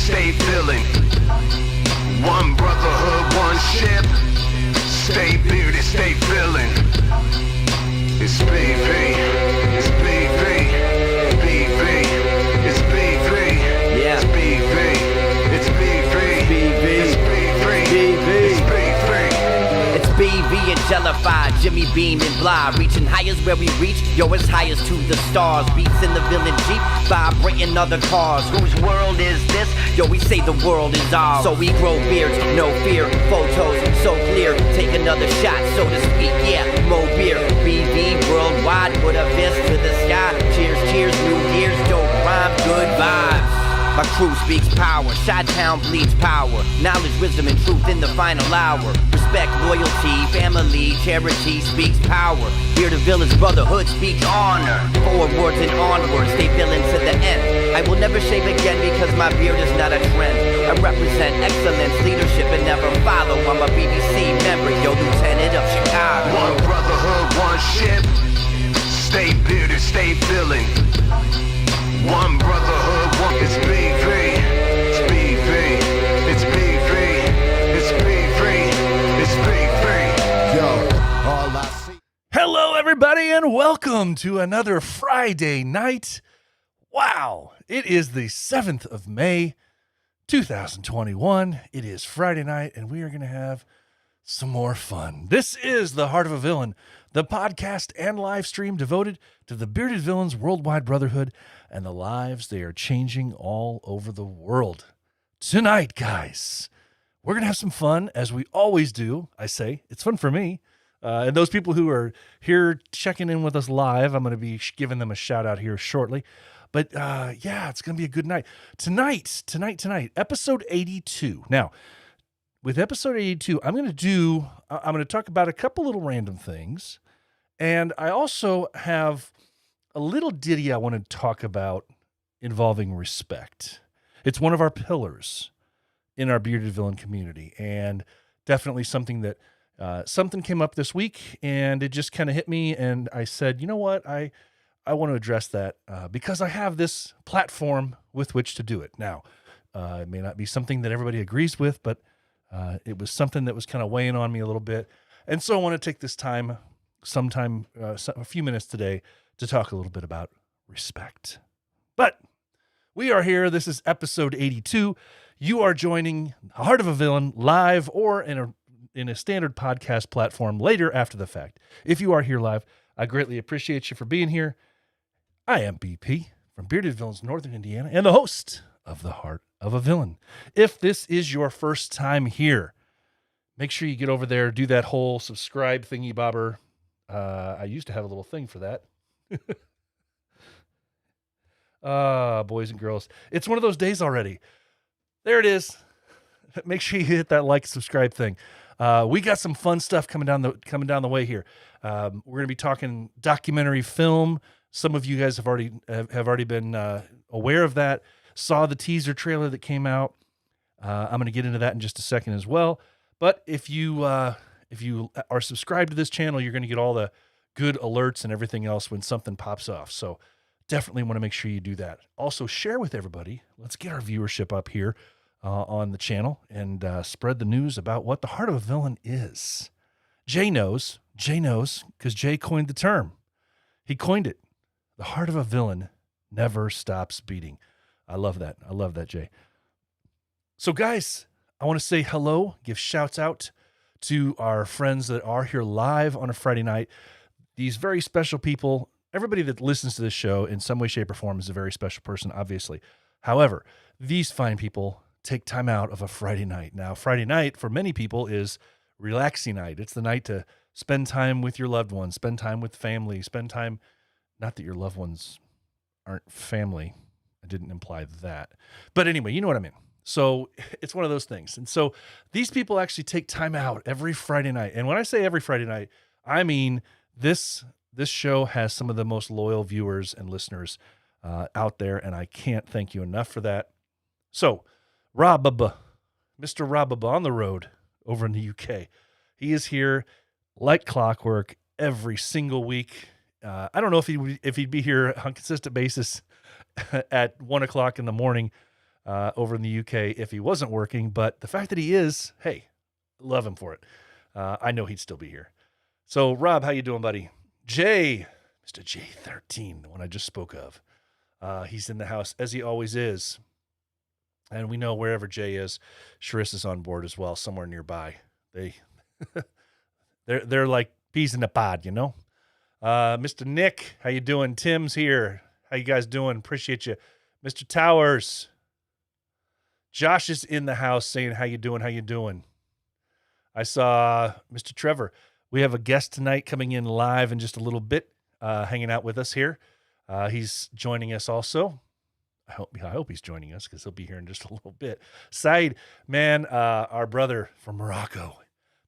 stay filling. One brotherhood, one ship. Stay bearded, stay filling. It's BV, it's BV, BV, it's BV, Yeah. it's BV, it's BV, it's BV, it's BV. It's BV and Jellified, Jimmy Beam and Bly. Reaching highest where we reach, yo, it's highest to the stars. Beats in the villain Jeep, vibrating other cars. Whose world is this? Yo, we say the world is ours. So we grow beards, no fear, photos so clear. Take another shot, so to speak, yeah, more beer. BV worldwide, put a fist to the sky. Cheers, cheers, New Year's, dope rhyme, good vibes. My crew speaks power, Chi-Town bleeds power. Knowledge, wisdom, and truth in the final hour. Respect, loyalty, family, charity speaks power. Here the village brotherhood speaks honor. Forwards and onwards, stay villain to the end. I will never shave again because my beard is not a trend. I represent excellence, leadership, and never follow. I'm a BBC member, yo, lieutenant of Chicago. One brotherhood, one ship. Stay bearded, stay filling. One brotherhood, one. It's BV, it's BV, it's BV, it's BV, it's BV. Yo, all I see. Hello, everybody, and welcome to another Friday night. Wow, it is the 7th of May, 2021. It is Friday night, and we are going to have some more fun. This is The Heart of a Villain, the podcast and live stream devoted to the bearded villains' worldwide brotherhood and the lives they are changing all over the world. Tonight, guys, we're going to have some fun, as we always do. I say, it's fun for me. And those people who are here checking in with us live, I'm going to be giving them a shout out here shortly. But yeah, it's going to be a good night. Tonight, episode 82. Now, with episode 82, I'm going to talk about a couple little random things. And I also have a little ditty I want to talk about involving respect. It's one of our pillars in our bearded villain community, and definitely something that something came up this week, and it just kind of hit me, and I said, you know what, I want to address that because I have this platform with which to do it. Now, it may not be something that everybody agrees with, but it was something that was kind of weighing on me a little bit, and so I want to take this time, a few minutes today, to talk a little bit about respect. But we are here. This is episode 82. You are joining Heart of a Villain live or in a standard podcast platform later after the fact. If you are here live, I greatly appreciate you for being here. I am BP from Bearded Villains, Northern Indiana, and the host of The Heart of a Villain. If this is your first time here, make sure you get over there, do that whole subscribe thingy bobber. I used to have a little thing for that. Boys and girls, it's one of those days already. There it is. Make sure you hit that like, subscribe thing. We got some fun stuff coming down the way here. We're going to be talking documentary film. Some of you guys have already been aware of that. Saw the teaser trailer that came out. I'm going to get into that in just a second as well. But if you are subscribed to this channel, you're going to get all the good alerts and everything else when something pops off. So definitely want to make sure you do that. Also, share with everybody. Let's get our viewership up here on the channel and spread the news about what the Heart of a Villain is. Jay knows, because Jay coined the term. He coined it. The heart of a villain never stops beating. I love that. Jay. So, guys, I want to say hello, give shouts out to our friends that are here live on a Friday night. These very special people, everybody that listens to this show in some way, shape, or form is a very special person, obviously. However, these fine people take time out of a Friday night. Now, Friday night for many people is relaxing night. It's the night to spend time with your loved ones, spend time with family, spend time, not that your loved ones aren't family. I didn't imply that. But anyway, you know what I mean. So it's one of those things. And so these people actually take time out every Friday night. And when I say every Friday night, I mean this show has some of the most loyal viewers and listeners out there, and I can't thank you enough for that. So Mr. Robaba on the road over in the UK. He is here like clockwork every single week. I don't know if he'd be here on a consistent basis at 1 o'clock in the morning over in the UK if he wasn't working. But the fact that he is, hey, love him for it. I know he'd still be here. So, Rob, how you doing, buddy? Jay, Mr. J13, the one I just spoke of. He's in the house, as he always is. And we know wherever Jay is, Sharissa's on board as well, somewhere nearby. They're like peas in a pod, you know? Mr. Nick, how you doing? Tim's here. How you guys doing? Appreciate you. Mr. Towers. Josh is in the house saying, how you doing? How you doing? I saw Mr. Trevor. We have a guest tonight coming in live in just a little bit, hanging out with us here. He's joining us also. I hope he's joining us because he'll be here in just a little bit. Said, man, our brother from Morocco,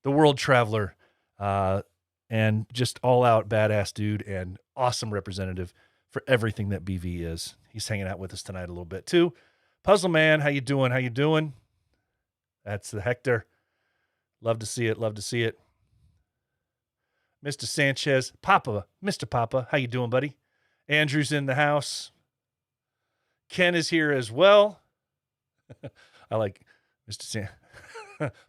the world traveler, and just all out badass dude and awesome representative for everything that BV is. He's hanging out with us tonight a little bit too. Puzzle Man, how you doing? How you doing? That's the Hector. Love to see it. Love to see it. Mr. Sanchez, Papa, Mr. Papa, how you doing, buddy? Andrew's in the house. Ken is here as well. I like Mr. Sam.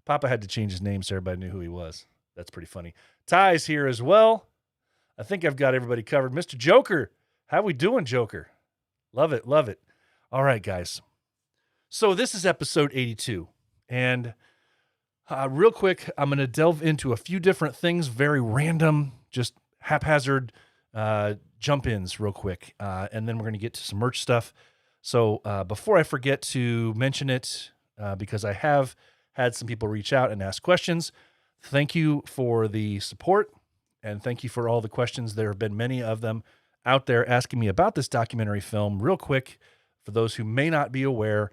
Papa had to change his name so everybody knew who he was. That's pretty funny. Ty's here as well. I think I've got everybody covered. Mr. Joker, how we doing, Joker? Love it, love it. All right, guys. So this is episode 82. And real quick, I'm going to delve into a few different things, very random, just haphazard jump-ins real quick. And then we're going to get to some merch stuff. So before I forget to mention it, because I have had some people reach out and ask questions, thank you for the support, and thank you for all the questions. There have been many of them out there asking me about this documentary film. Real quick, for those who may not be aware,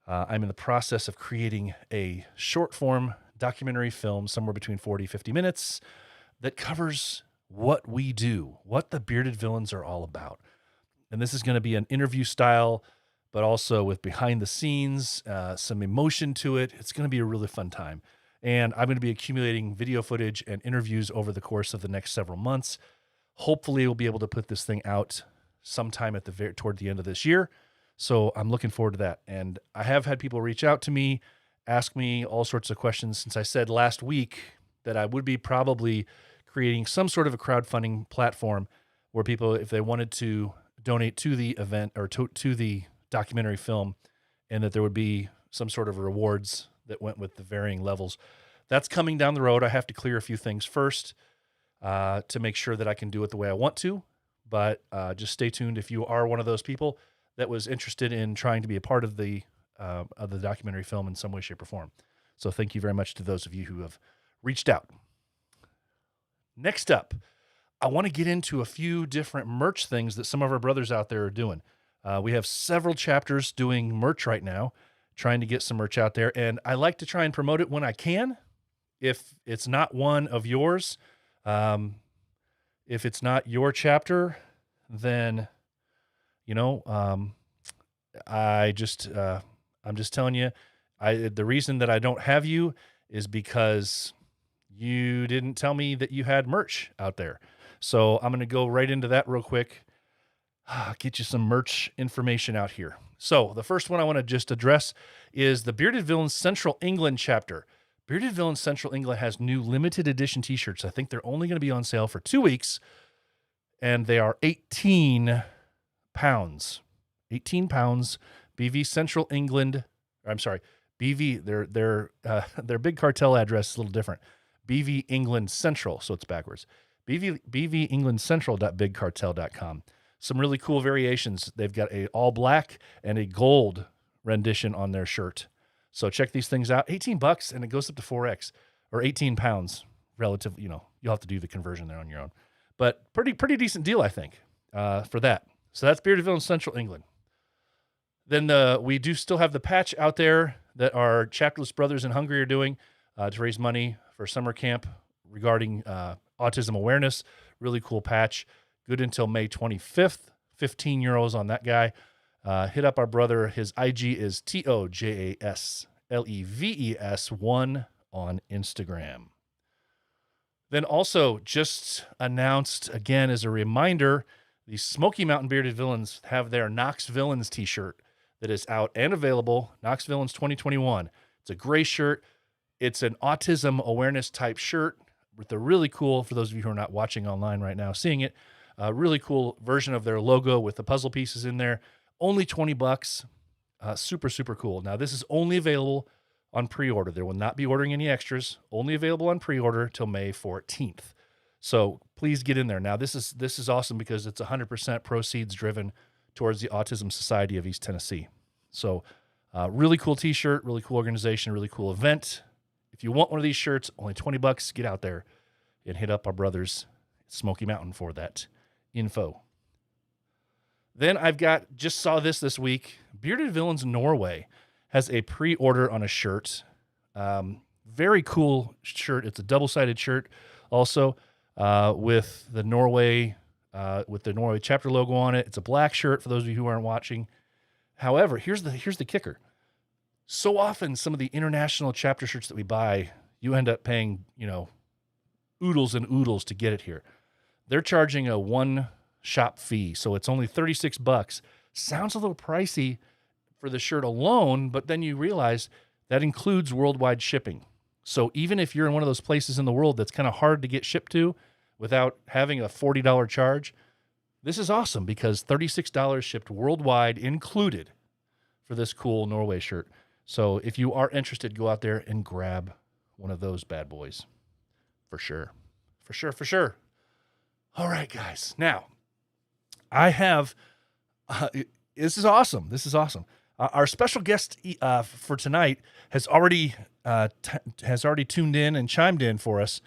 I'm in the process of creating a short-form documentary film, somewhere between 40, 50 minutes, that covers what we do, what the Bearded Villains are all about. And this is going to be an interview style, but also with behind the scenes, some emotion to it. It's going to be a really fun time. And I'm going to be accumulating video footage and interviews over the course of the next several months. Hopefully we'll be able to put this thing out sometime toward the end of this year. So I'm looking forward to that. And I have had people reach out to me, ask me all sorts of questions, since I said last week that I would be probably creating some sort of a crowdfunding platform where people, if they wanted to donate to the event or to the documentary film, and that there would be some sort of rewards that went with the varying levels. That's coming down the road. I have to clear a few things first to make sure that I can do it the way I want to, but just stay tuned if you are one of those people that was interested in trying to be a part of the documentary film in some way, shape, or form. So thank you very much to those of you who have reached out. Next up, I want to get into a few different merch things that some of our brothers out there are doing. We have several chapters doing merch right now, trying to get some merch out there. And I like to try and promote it when I can. If it's not one of yours, if it's not your chapter, then, I'm just telling you, the reason that I don't have you is because you didn't tell me that you had merch out there. So I'm going to go right into that real quick. Get you some merch information out here. So the first one I want to just address is the Bearded Villains Central England chapter. Bearded Villains Central England has new limited edition t-shirts. I think they're only going to be on sale for 2 weeks, and they are 18 pounds. 18 pounds. BV Central England. I'm sorry. BV, their big cartel address is a little different. BV England Central, so it's backwards. BVEnglandCentral.bigcartel.com. Some really cool variations. They've got a all black and a gold rendition on their shirt. So check these things out. $18 and it goes up to 4X or 18 pounds relative. You'll have to do the conversion there on your own, but pretty decent deal, I think, for that. So that's Bearded Villains Central England. Then we do still have the patch out there that our chapterless brothers in Hungary are doing to raise money for summer camp regarding autism awareness. Really cool patch. Good until May 25th. 15 euros on that guy. Hit up our brother. His IG is TOJASLEVES1 on Instagram. Then also just announced again as a reminder, the Smoky Mountain Bearded Villains have their Knox Villains t-shirt that is out and available. Knox Villains 2021. It's a gray shirt. It's an autism awareness type shirt with a really cool, for those of you who are not watching online right now, seeing it, a really cool version of their logo with the puzzle pieces in there. Only $20. Super, super cool. Now, this is only available on pre-order. There will not be ordering any extras. Only available on pre-order till May 14th. So please get in there. Now, this is awesome because it's 100% proceeds driven towards the Autism Society of East Tennessee. So really cool t-shirt, really cool organization, really cool event. If you want one of these shirts, only $20, get out there and hit up our brothers at Smoky Mountain for that info. Then just saw this week, Bearded Villains Norway has a pre-order on a shirt. Very cool shirt. It's a double-sided shirt also with the Norway chapter logo on it. It's a black shirt for those of you who aren't watching. However, here's the kicker. So often some of the international chapter shirts that we buy, you end up paying, oodles and oodles to get it here. They're charging a one shop fee, so it's only $36. Sounds a little pricey for the shirt alone, but then you realize that includes worldwide shipping. So even if you're in one of those places in the world that's kind of hard to get shipped to without having a $40 charge, this is awesome because $36 shipped worldwide included for this cool Norway shirt. So if you are interested, go out there and grab one of those bad boys. For sure. For sure, for sure. All right, guys. Now, I have, this is awesome. This is awesome. Our special guest for tonight has already tuned in and chimed in for us.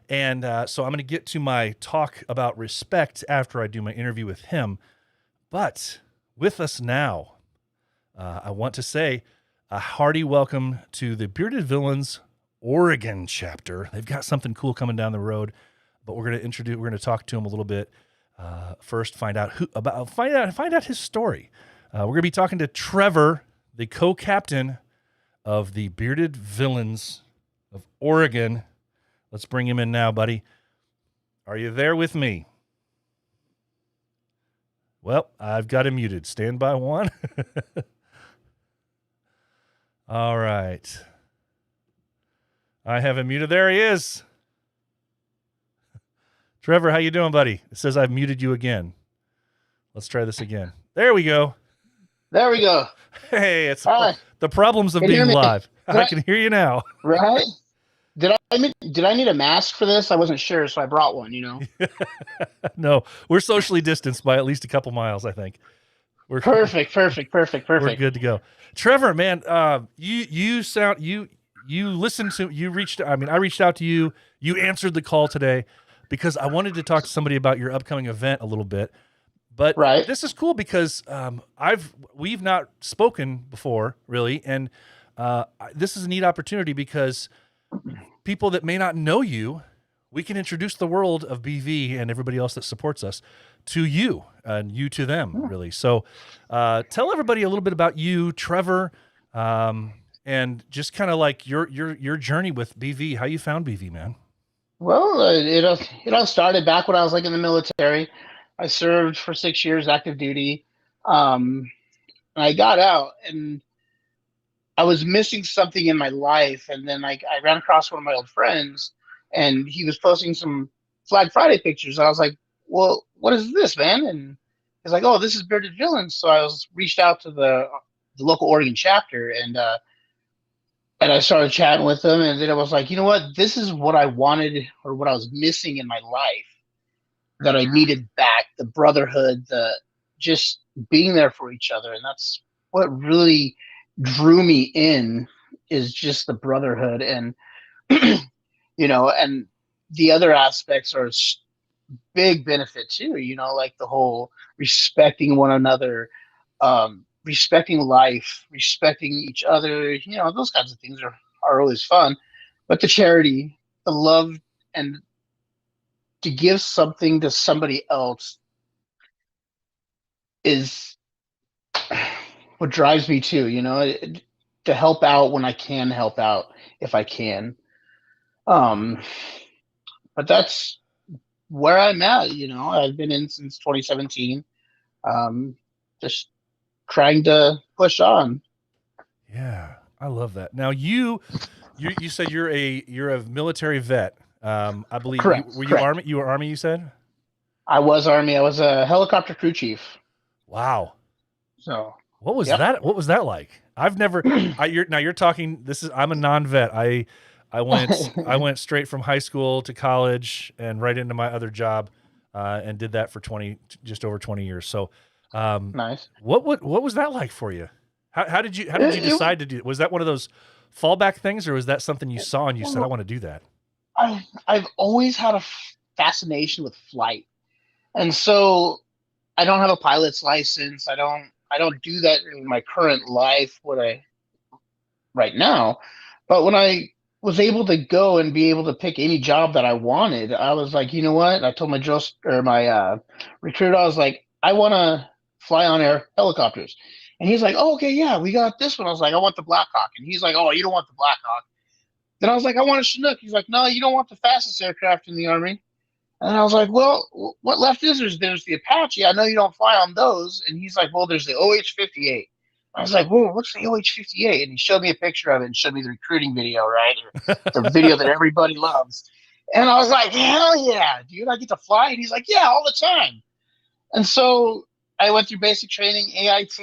And so I'm going to get to my talk about respect after I do my interview with him. But with us now, I want to say a hearty welcome to the Bearded Villains Oregon chapter. They've got something cool coming down the road, but we're going to talk to him a little bit. First, find out his story. We're going to be talking to Trevor, the co-captain of the Bearded Villains of Oregon. Let's bring him in now, buddy. Are you there with me? Well, I've got him muted. Stand by one. All right. I have him muted. There he is. Trevor, how you doing, buddy? It says I've muted you again. Let's try this again. There we go. There we go. Hey, it's Hi. the problems of being live. I can hear you now. Right? Did I need a mask for this? I wasn't sure, so I brought one, No, we're socially distanced by at least a couple miles, I think. We're Perfect. We're good to go. Trevor, man, you I reached out to you. You answered the call today because I wanted to talk to somebody about your upcoming event a little bit. But Right. This is cool because we've not spoken before, really, and this is a neat opportunity because people that may not know you, we can introduce the world of BV and everybody else that supports us to you and you to them, really. So tell everybody a little bit about you, Trevor, and just kind of like your journey with BV, how you found BV, man. Well, it all started back when I was in the military. I served for 6 years active duty. And I got out and I was missing something in my life. And then I ran across one of my old friends and he was posting some Flag Friday pictures. I was like, well, what is this, man? And he's like, oh, this is Bearded Villains. So I reached out to the local Oregon chapter and I started chatting with them. And then I was like, you know what? This is what I wanted or what I was missing in my life that I needed back, the brotherhood, the just being there for each other. And that's what really drew me in is just the brotherhood. And, and the other aspects are big benefit too, like the whole respecting one another, respecting life, respecting each other, those kinds of things are always fun. But the charity, the love, and to give something to somebody else is what drives me too, to help out when I can help out if I can. But that's where I'm at, I've been in since 2017. Just trying to push on. Yeah, I love that. Now you said you're a military vet. I believe Correct. were you Correct. Army? You were Army, you said? I was Army. I was a helicopter crew chief. Wow. So What was yep. that? What was that like? I've never. You're talking. I'm a non-vet. I went straight from high school to college and right into my other job, and did that for just over 20 years. So, nice. What was that like for you? How did you decide to do it? Was that one of those fallback things, or was that something you saw and you said, I want to do that? I've always had a fascination with flight, and so I don't have a pilot's license. I don't do that in my current life. Right now, but when I was able to go and be able to pick any job that I wanted, I was like, you know what? I told my recruiter, I was like, I want to fly on air helicopters, and he's like, oh, okay, yeah, we got this one. I was like, I want the Black Hawk, and he's like, oh, you don't want the Black Hawk. Then I was like, I want a Chinook. He's like, no, you don't want the fastest aircraft in the Army. And I was like, well, what left is there's the Apache. I know you don't fly on those. And he's like, well, there's the OH-58. I was like, whoa, what's the OH-58? And he showed me a picture of it and showed me the recruiting video, right? The video that everybody loves. And I was like, hell yeah, dude, I get to fly. And he's like, yeah, all the time. And so I went through basic training, AIT,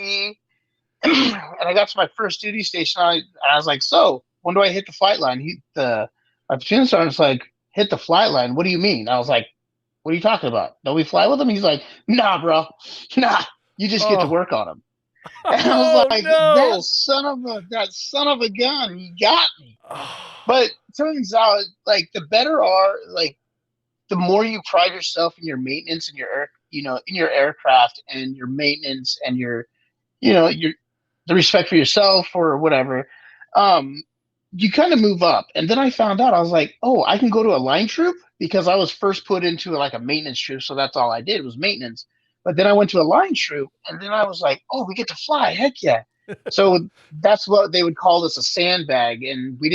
and I got to my first duty station. I was like, so when do I hit the flight line? My platoon sergeant's like, hit the flight line. What do you mean? I was like, what are you talking about? Don't we fly with them? He's like, nah, bro. Nah, you just get to work on them. And I was like, that son of a gun, he got me. But turns out, like, the better are, like, the more you pride yourself in your maintenance and in your aircraft and your maintenance and your the respect for yourself or whatever, you kind of move up. And then I found out, I was like, oh, I can go to a line troop, because I was first put into like a maintenance troop. So that's all I did was maintenance. But then I went to a line troop, and then I was like, oh, we get to fly. Heck yeah. So that's what they would call this, a sandbag. And we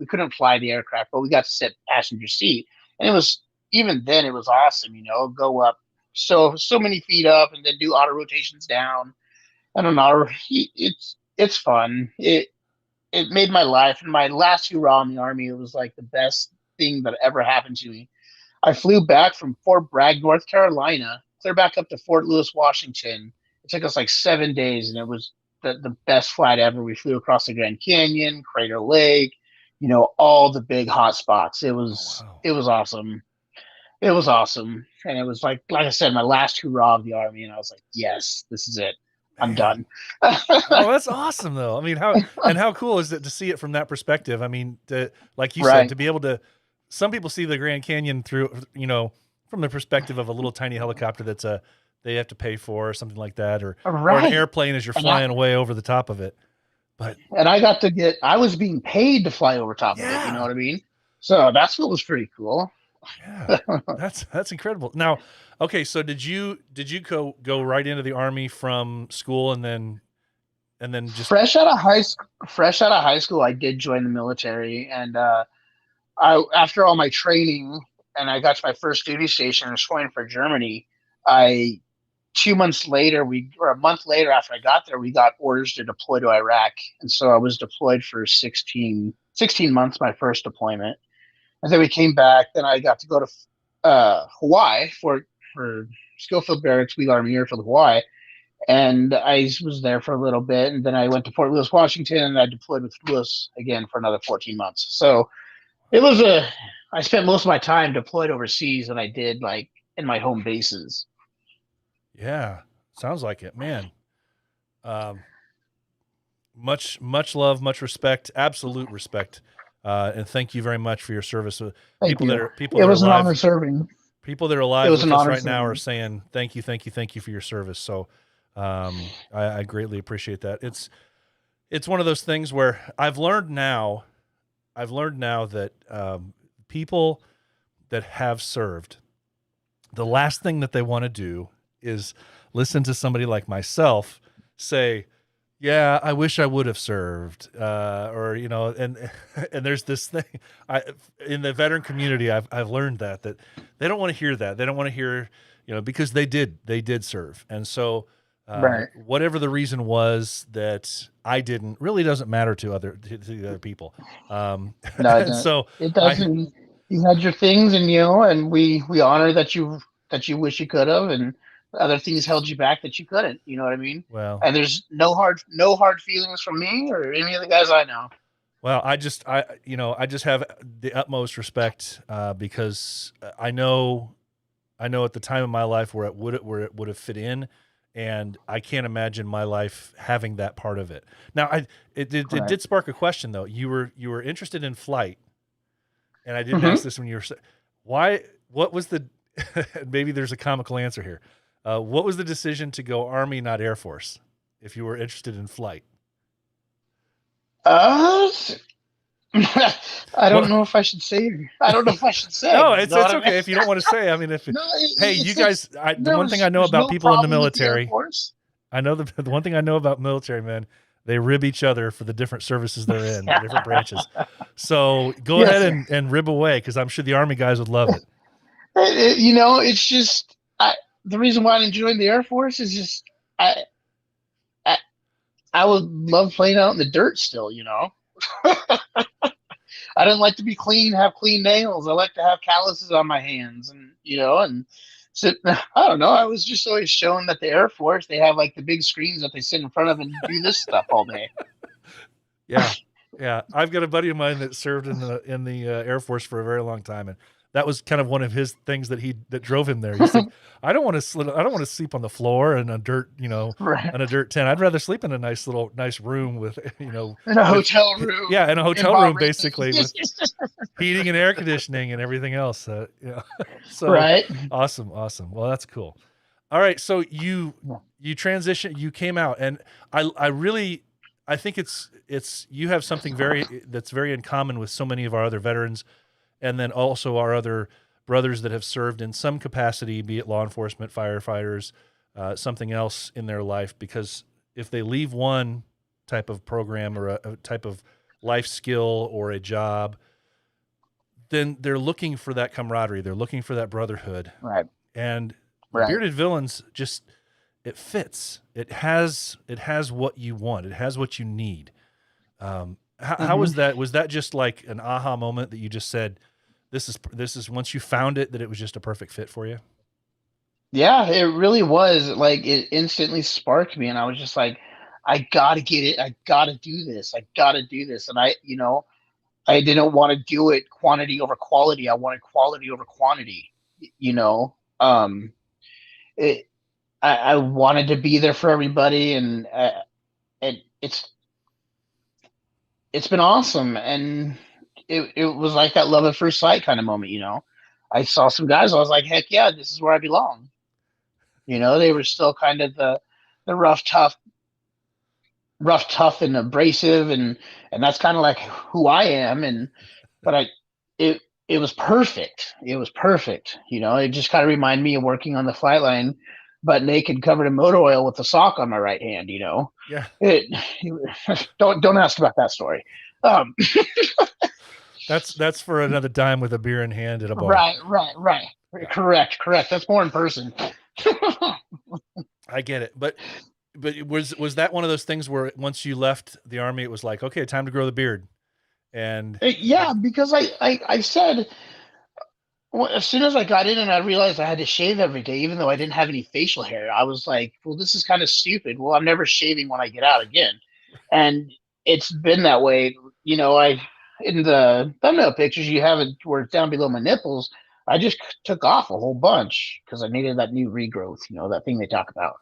couldn't fly the aircraft, but we got to sit passenger seat. And even then it was awesome, go up so many feet up and then do auto rotations down. I don't know. It's fun. It made my life. And my last hurrah in the Army, it was like the best thing that ever happened to me. I flew back from Fort Bragg, North Carolina, clear back up to Fort Lewis, Washington. It took us like 7 days, and it was the best flight ever. We flew across the Grand Canyon, Crater Lake, all the big hot spots. It was awesome. It was awesome. And it was like I said, my last hurrah of the Army, and I was like, yes, this is it. I'm done. Oh, that's awesome, though. I mean, how cool is it to see it from that perspective? I mean, like you said, to be able to. Some people see the Grand Canyon through, from the perspective of a little tiny helicopter they have to pay for or something like that, or an airplane as you're flying away over the top of it. And I was being paid to fly over top of it. You know what I mean? So that's what was pretty cool. Yeah, that's incredible. Now, okay, so did you go right into the Army from school and then just fresh out of high school? I did join the military, and after all my training, and I got to my first duty station and was flying for Germany. 2 months later, a month later after I got there, we got orders to deploy to Iraq, and so I was deployed for 16 months, my first deployment. And then we came back. Then I got to go to Hawaii for Schofield Barracks, Wheeler Army Airfield, Hawaii. And I was there for a little bit. And then I went to Fort Lewis, Washington, and I deployed with Lewis again for another 14 months. So I spent most of my time deployed overseas than I did like in my home bases. Yeah, sounds like it, man. Much love, much respect, absolute respect. And thank you very much for your service. It was an honor serving. People that are alive with us right now are saying thank you for your service. So I greatly appreciate that. It's one of those things where I've learned now that people that have served, the last thing that they want to do is listen to somebody like myself say, yeah, I wish I would have served, and there's this thing in the veteran community. I've learned that they don't want to hear that. They don't want to hear, because they did serve. And so Right. Whatever the reason was that I didn't, really doesn't matter to the other people. No, it And doesn't. so It doesn't. You had your things, and and we honor that you wish you could have, and other things held you back that you couldn't. You know what I mean? well, And there's no hard feelings from me or any of the guys I know. well, I just have the utmost respect, because I know at the time of my life where it would have fit in, and I can't imagine my life having that part of it. Now, it did spark a question though. You were interested in flight, and I didn't ask this when you were why. What was the maybe there's a comical answer here. What was the decision to go Army, not Air Force, if you were interested in flight? I don't know if I should say. I don't know if I should say. No, You it's know what I okay mean? if you don't want to say. I mean, if No, hey, it's you guys, the one thing I know there's about no people in the problem with Air military, Force. I know the one thing I know about military men, they rib each other for the different services they're in, the different branches. So go Yes, ahead and rib away, because I'm sure the Army guys would love it. It's just the reason why I didn't join the Air Force is just I I, I would love playing out in the dirt still. I don't like to be clean, have clean nails. I like to have calluses on my hands, and so I don't know. I was just always shown that the Air Force, they have like the big screens that they sit in front of and do this stuff all day. Yeah, yeah. I've got a buddy of mine that served in the Air Force for a very long time, and that was kind of one of his things that drove him there. He's like, I don't want to sleep on the floor in a dirt, Right. in a dirt tent. I'd rather sleep in a nice room with, In a hotel room. yeah, in a hotel Bob room, Ray- basically, with heating and air conditioning and everything else. So Right. awesome. Well, that's cool. All right. So you transitioned, you came out, and I think it's, you have something that's very in common with so many of our other veterans, and then also our other brothers that have served in some capacity, be it law enforcement, firefighters, something else in their life, because if they leave one type of program or a type of life skill or a job, then they're looking for that camaraderie. They're looking for that brotherhood. Right. And Right. Bearded Villains it fits. It has what you want. It has what you need. How was that? Was that just like an aha moment that you just said, this is once you found it, that it was just a perfect fit for you? Yeah, it really was. Like it instantly sparked me, and I was just like, I gotta get it. I gotta do this. I gotta do this. And I didn't want to do it quantity over quality. I wanted quality over quantity. You know, it. I wanted to be there for everybody, and it's been awesome. And it was like that love at first sight kind of moment. I saw some guys. I was like, heck yeah, this is where I belong. They were still kind of the rough, tough and abrasive, and that's kind of like who I am. But it was perfect. It was perfect. It just kind of reminded me of working on the flight line, but naked, covered in motor oil with a sock on my right hand. Yeah. Don't ask about that story. That's for another time with a beer in hand at a bar. Right. Correct. That's more in person. I get it. But was that one of those things where once you left the Army, it was like, okay, time to grow the beard? And Yeah, because I said, well, as soon as I got in and I realized I had to shave every day, even though I didn't have any facial hair, I was like, well, this is kind of stupid. Well, I'm never shaving when I get out again. And it's been that way. In the thumbnail pictures, you have it where it's down below my nipples. I just took off a whole bunch because I needed that new regrowth, that thing they talk about.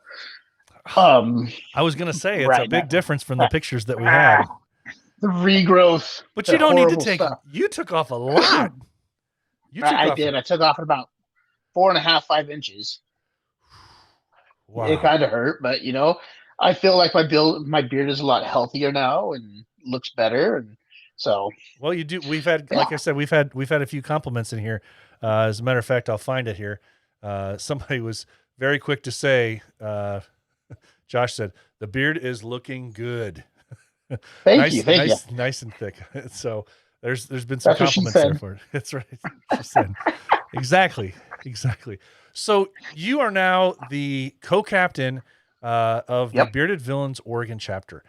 I was going to say, it's right, a big difference from the pictures that we had. The regrowth. But you don't need to take, stuff. you took off a lot. I did. I took off at about 4.5, 5 inches. Wow. It kind of hurt, but I feel like my beard is a lot healthier now and looks better, and so. Well, you do. We've had, like I said, we've had a few compliments in here. As a matter of fact, I'll find it here. Somebody was very quick to say, Josh said, the beard is looking good. Thank you. Nice and thick. So there's been some compliments there for it. That's right. She said. Exactly. So you are now the co-captain of the Yep. Bearded Villains Oregon chapter.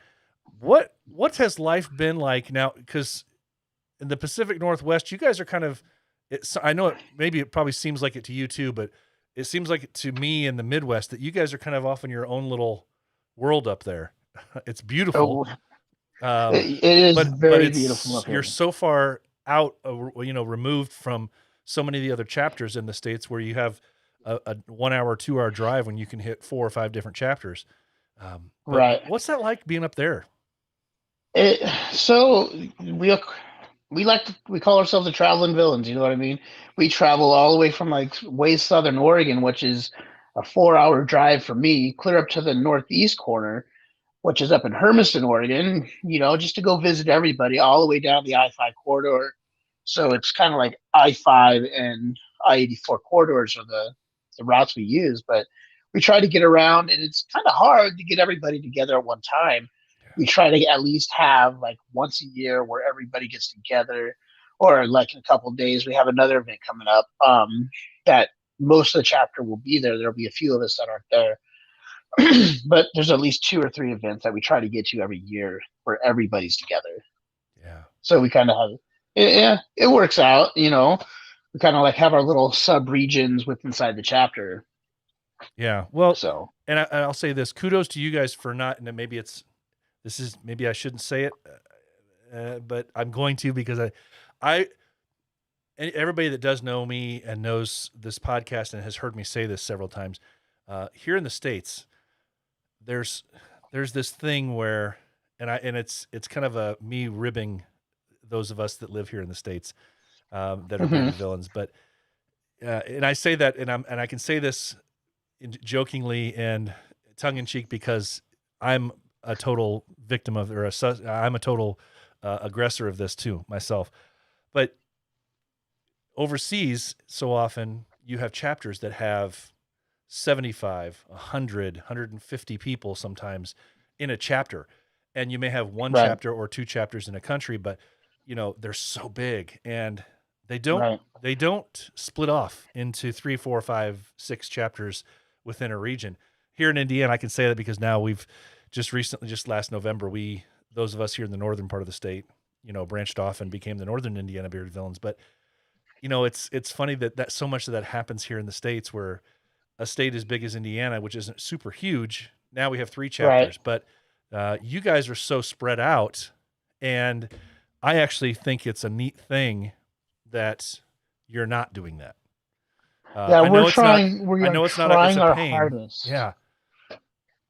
What has life been like now? Because in the Pacific Northwest, you guys are kind of. I know maybe it probably seems like it to you too, but it seems like it to me in the Midwest that you guys are kind of off in your own little world up there. It's beautiful. It is but very it's beautiful up here. you're so far out, removed from so many of the other chapters in the States where you have a 1 hour, 2 hour drive when you can hit 4 or 5 different chapters. But Right. what's that like being up there? So we call ourselves the traveling villains. You know what I mean? We travel all the way from like way southern Oregon, which is a 4 hour drive for me, clear up to the northeast corner, which is up in Hermiston, Oregon, just to go visit everybody all the way down the I-5 corridor. So it's kind of like I-5 and I-84 corridors are the routes we use, but we try to get around, and it's kind of hard to get everybody together at one time. We try to at least have like once a year where everybody gets together, or like in a couple of days, we have another event coming up that most of the chapter will be there. There'll be a few of us that aren't there. But there's at least 2 or 3 events that we try to get to every year where everybody's together. Yeah. So we kind of have, it works out, We kind of like have our little sub regions inside the chapter. Yeah. Well, so, and I'll say this, kudos to you guys for not, and maybe maybe I shouldn't say it, but I'm going to, because and everybody that does know me and knows this podcast and has heard me say this several times, here in the States, there's this thing where, and it's kind of me ribbing those of us that live here in the States that are bearded villains, but and I say that, and I can say this jokingly and tongue in cheek because I'm a total victim of, I'm a total aggressor of this too myself. But overseas, so often you have chapters that have 75, 100, 150 people sometimes in a chapter. And you may have one Right. chapter or 2 chapters in a country, but they're so big, and they don't split off into 3, 4, 5, 6 chapters within a region. Here in Indiana, I can say that because now we've just last November, those of us here in the northern part of the state, branched off and became the Northern Indiana Bearded Villains. But it's funny that so much of that happens here in the States, where a state as big as Indiana, which isn't super huge, now we have 3 chapters. Right. But you guys are so spread out, and I actually think it's a neat thing that you're not doing that. we're trying. I know it's not our hardest. Yeah,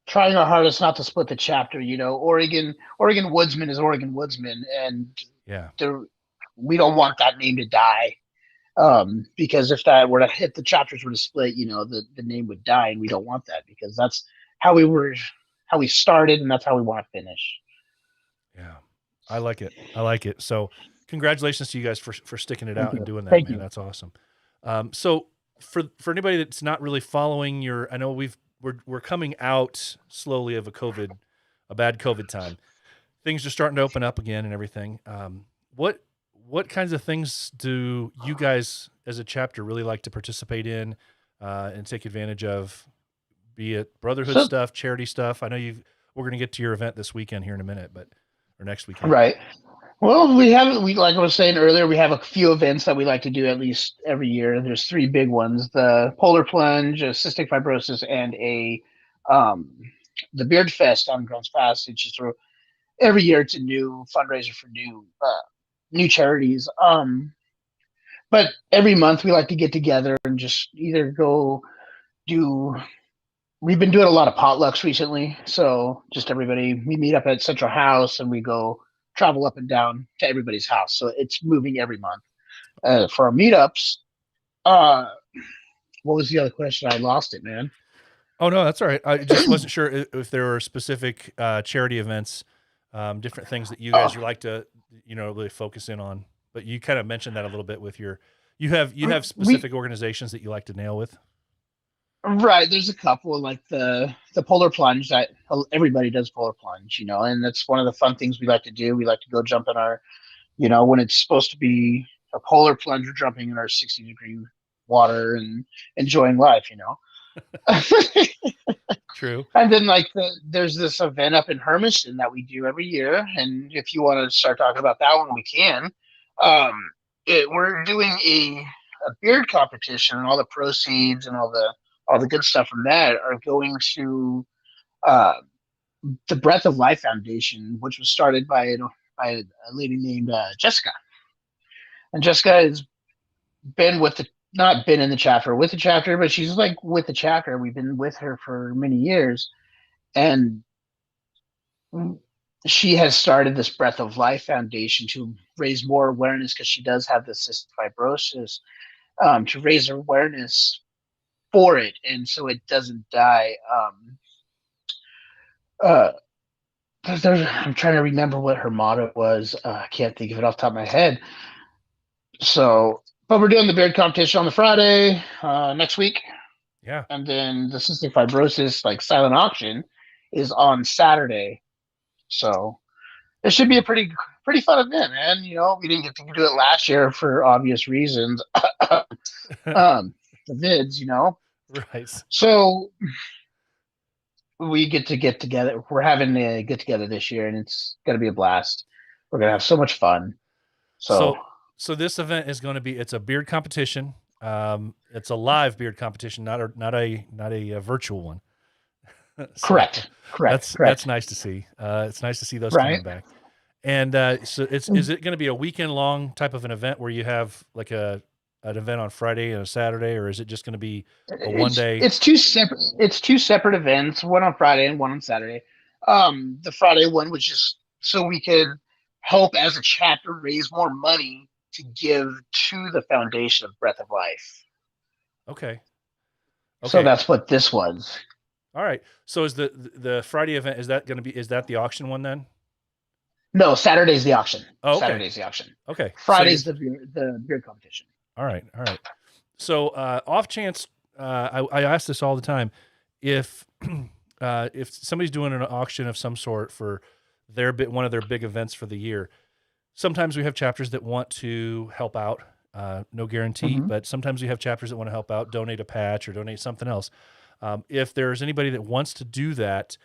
trying our hardest not to split the chapter. Oregon Woodsman is Oregon Woodsman, and we don't want that name to die. Because if the chapters were to split, the name would die, and we don't want that, because that's how we started, and that's how we want to finish. Yeah, I like it. So congratulations to you guys for sticking it out and doing that, Thank man. you. That's awesome. So for anybody that's not really following I know we're coming out slowly of a bad COVID time. Things are starting to open up again and everything. What kinds of things do you guys as a chapter really like to participate in and take advantage of, be it brotherhood stuff, charity stuff? I know we're going to get to your event this weekend here in a minute, or next weekend. Right. Well, like I was saying earlier, we have a few events that we like to do at least every year. There's 3 big ones: the polar plunge, a cystic fibrosis, and the Beard Fest on Grants Pass. It's just every year it's a new fundraiser for new charities. But every month we like to get together and just either go do. We've been doing a lot of potlucks recently, so just we meet up at Central House and we go travel up and down to everybody's house. So it's moving every month. For our meetups, what was the other question? I lost it, man. Oh no, that's all right. I just wasn't sure if there were specific charity events, different things that you guys would like to, really focus in on. But you kind of mentioned that a little bit with you have specific organizations that you like to nail with. Right. There's a couple, like the polar plunge, that everybody does polar plunge, and that's one of the fun things we like to do. We like to go jump in our, when it's supposed to be a polar plunge, we're jumping in our 60-degree water and enjoying life, True. And then like there's this event up in Hermiston that we do every year, and if you want to start talking about that one, we can. Um, we're doing a beard competition, and all the proceeds and all the good stuff from that are going to uh, the Breath of Life Foundation, which was started by a lady named Jessica. And Jessica has been with the not been in the chapter with the chapter, but she's like with the chapter. We've been with her for many years, and she has started this Breath of Life Foundation to raise more awareness because she does have the cystic fibrosis, to raise awareness for it, and so it doesn't die. Uh, I'm trying to remember what her motto was. I can't think of it off the top of my head. So, but we're doing the beard competition on the Friday next week, Yeah. and then the cystic fibrosis like silent auction is on Saturday. So it should be a pretty fun event, man. You know, we didn't get to do it last year for obvious reasons. The vids, you know. Right. So we get together. We're having a get together this year, and it's gonna be a blast. We're gonna have so much fun. So this event is going to be, it's a beard competition. It's a live beard competition, not a virtual one. So correct. That's nice to see. It's nice to see those coming back. And so is it going to be a weekend long type of an event where you have like an event on Friday and a Saturday, or is it just going to be a one day? It's two separate events, one on Friday and one on Saturday. The Friday one was just so we could help as a chapter raise more money to give to the foundation of Breath of Life. Okay. So that's what this was. All right. So is the Friday event, is that the auction one then? No, Saturday's the auction. Oh, okay. Saturday's the auction. Okay. Friday's the beard competition. All right. So off chance, I ask this all the time, if somebody's doing an auction of some sort for one of their big events for the year, sometimes we have chapters that want to help out. No guarantee, but sometimes we have chapters that want to help out, donate a patch or donate something else. If there's anybody that wants to do that,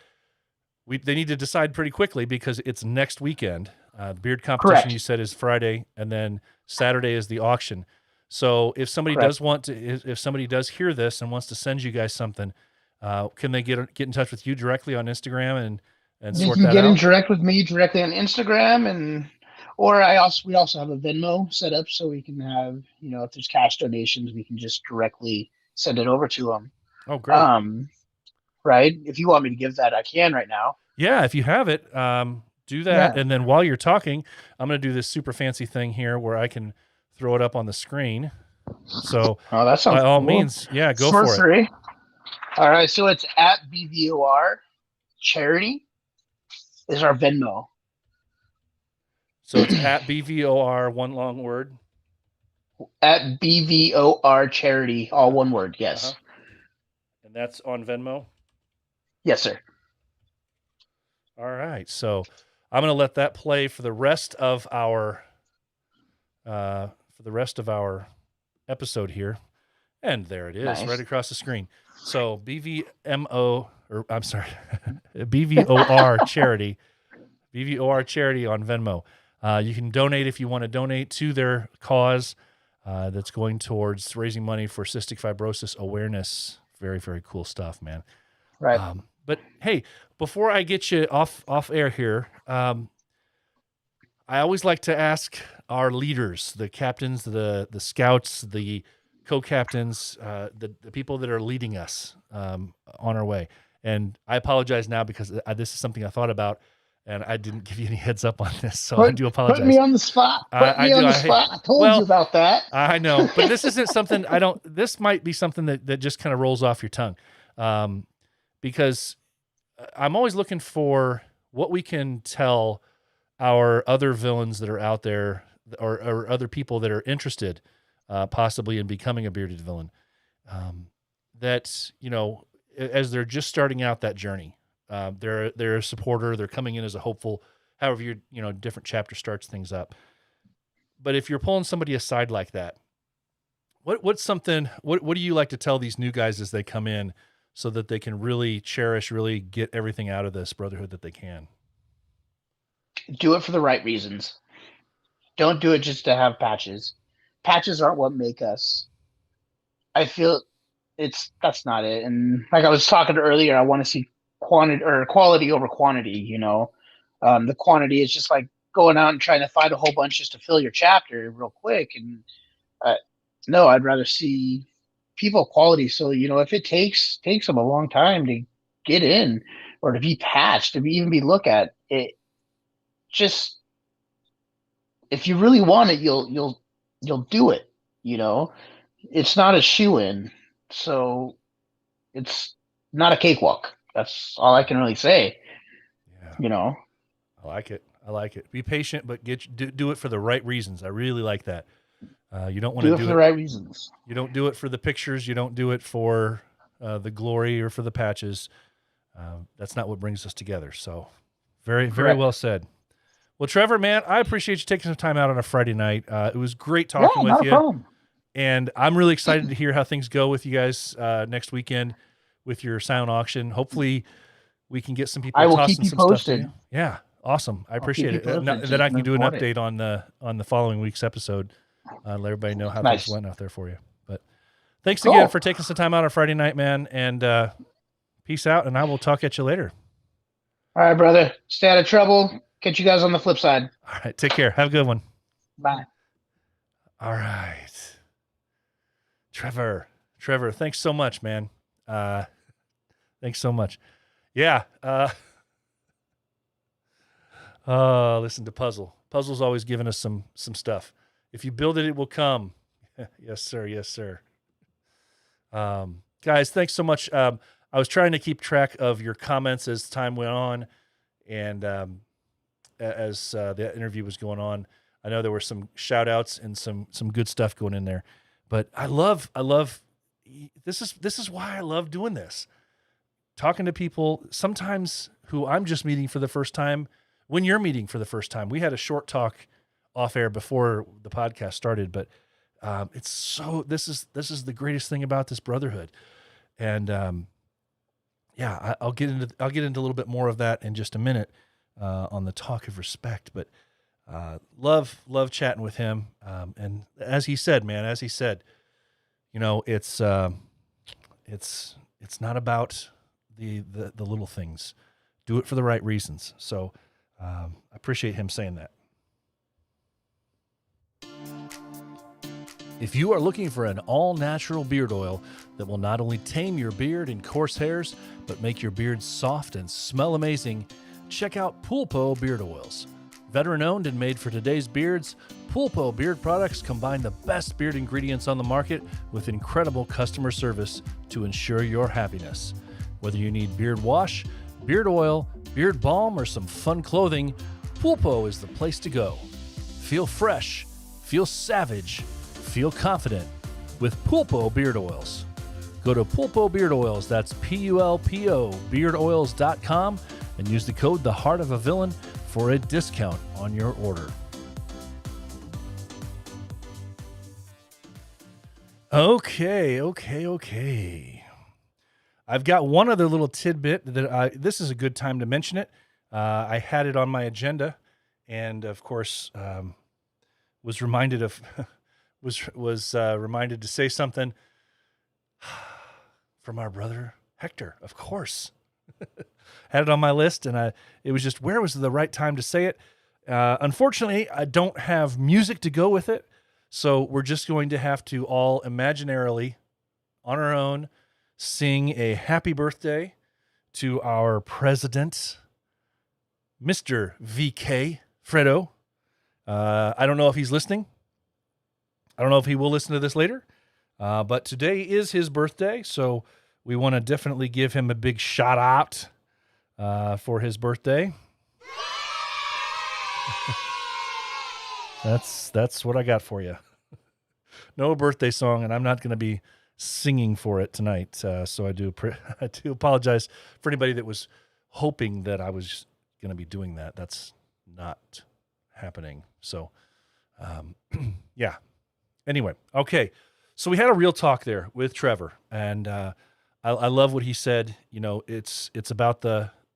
they need to decide pretty quickly because it's next weekend. The beard competition, correct, you said, is Friday, and then Saturday is the auction. So if somebody correct, does want to, if somebody does hear this and wants to send you guys something, can they get in touch with you directly on Instagram and sort that out? You can get in direct with me directly on Instagram, or we also have a Venmo set up so we can have, you know, if there's cash donations, we can just directly send it over to them. Oh, great. Right. If you want me to give that, I can right now. Yeah. If you have it, do that. Yeah. And then while you're talking, I'm going to do this super fancy thing here where I can throw it up on the screen. So that sounds by all cool. means, yeah, go for it. All right. So it's at BVOR charity is our Venmo. So it's at BVOR, one long word. At BVOR charity, all one word. Yes. Uh-huh. And that's on Venmo? Yes, sir. All right. So I'm going to let that play for the rest of our episode here. And there it is, nice, right across the screen. So BVOR charity, BVOR charity on Venmo. You can donate if you want to donate to their cause that's going towards raising money for cystic fibrosis awareness. Very, very cool stuff, man. Right. But hey, before I get you off air here, I always like to ask our leaders, the captains, the scouts, the co-captains, the people that are leading us on our way. And I apologize now because this is something I thought about, and I didn't give you any heads up on this, so I do apologize. Put me on the spot. I told you about that. I know, but this isn't something this might be something that just kind of rolls off your tongue. Because I'm always looking for what we can tell our other villains that are out there or other people that are interested possibly in becoming a bearded villain. That, you know, as they're just starting out that journey. They're a supporter. They're coming in as a hopeful. However, different chapter starts things up. But if you're pulling somebody aside like that, what do you like to tell these new guys as they come in so that they can really cherish, really get everything out of this brotherhood that they can. Do it for the right reasons. Don't do it just to have patches. Patches aren't what make us. I feel that's not it. And like I was talking earlier, I want to see quality over quantity. The quantity is just like going out and trying to find a whole bunch just to fill your chapter real quick. And uh, no, I'd rather see people quality. So if it takes them a long time to get in or to be patched, even be looked at it, just if you really want it, you'll do it. It's not a shoe in, so it's not a cakewalk. That's all I can really say. Yeah. I like it. Be patient, but do it for the right reasons. I really like that. You don't want to do it for the right reasons. You don't do it for the pictures. You don't do it for the glory or for the patches. That's not what brings us together. So very, very well said. Well, Trevor, man, I appreciate you taking some time out on a Friday night. It was great talking with you. Problem. And I'm really excited to hear how things go with you guys next weekend with your silent auction. Hopefully we can get some people tossing some stuff to you. Yeah, awesome. I appreciate it. And then I can do an update on the following week's episode. Let everybody know how things went out there for you. But thanks again for taking some time out on Friday night, man. And peace out, and I will talk at you later. All right, brother. Stay out of trouble. Catch you guys on the flip side. All right, take care. Have a good one. Bye. All right. Trevor, thanks so much, man. Thanks so much. Yeah. Listen to Puzzle. Puzzle's always giving us some stuff. If you build it, it will come. Yes, sir. Yes, sir. Guys, thanks so much. I was trying to keep track of your comments as time went on, and as the interview was going on. I know there were some shout outs and some good stuff going in there, but I love this is why I love doing this. Talking to people sometimes who I'm just meeting for the first time when you're meeting for the first time. We had a short talk off air before the podcast started, but this is the greatest thing about this brotherhood. And I'll get into a little bit more of that in just a minute on the talk of respect, but love chatting with him. And as he said, it's not about the little things. Do it for the right reasons. So I appreciate him saying that. If you are looking for an all-natural beard oil that will not only tame your beard and coarse hairs, but make your beard soft and smell amazing, check out Pulpo Beard Oils. Veteran-owned and made for today's beards, Pulpo beard products combine the best beard ingredients on the market with incredible customer service to ensure your happiness. Whether you need beard wash, beard oil, beard balm, or some fun clothing, Pulpo is the place to go. Feel fresh, feel savage, feel confident with Pulpo Beard Oils. Go to Pulpo Beard Oils, that's Pulpo beardoils.com, and use the code The Heart of a Villain for a discount on your order. Okay. I've got one other little tidbit that this is a good time to mention it. I had it on my agenda, and of course, was reminded to say something from our brother Hector. Of course, had it on my list, and it was just where was the right time to say it. Unfortunately, I don't have music to go with it, so we're just going to have to all imaginarily, on our own, sing a happy birthday to our president, Mr. VK Fredo. I don't know if he's listening. I don't know if he will listen to this later, but today is his birthday, so we want to definitely give him a big shout out for his birthday. That's what I got for you. No birthday song, and I'm not going to be singing for it tonight, so I do apologize for anybody that was hoping that I was going to be doing that. That's not happening. So, yeah. Anyway, okay. So we had a real talk there with Trevor, and I love what he said. You know, it's about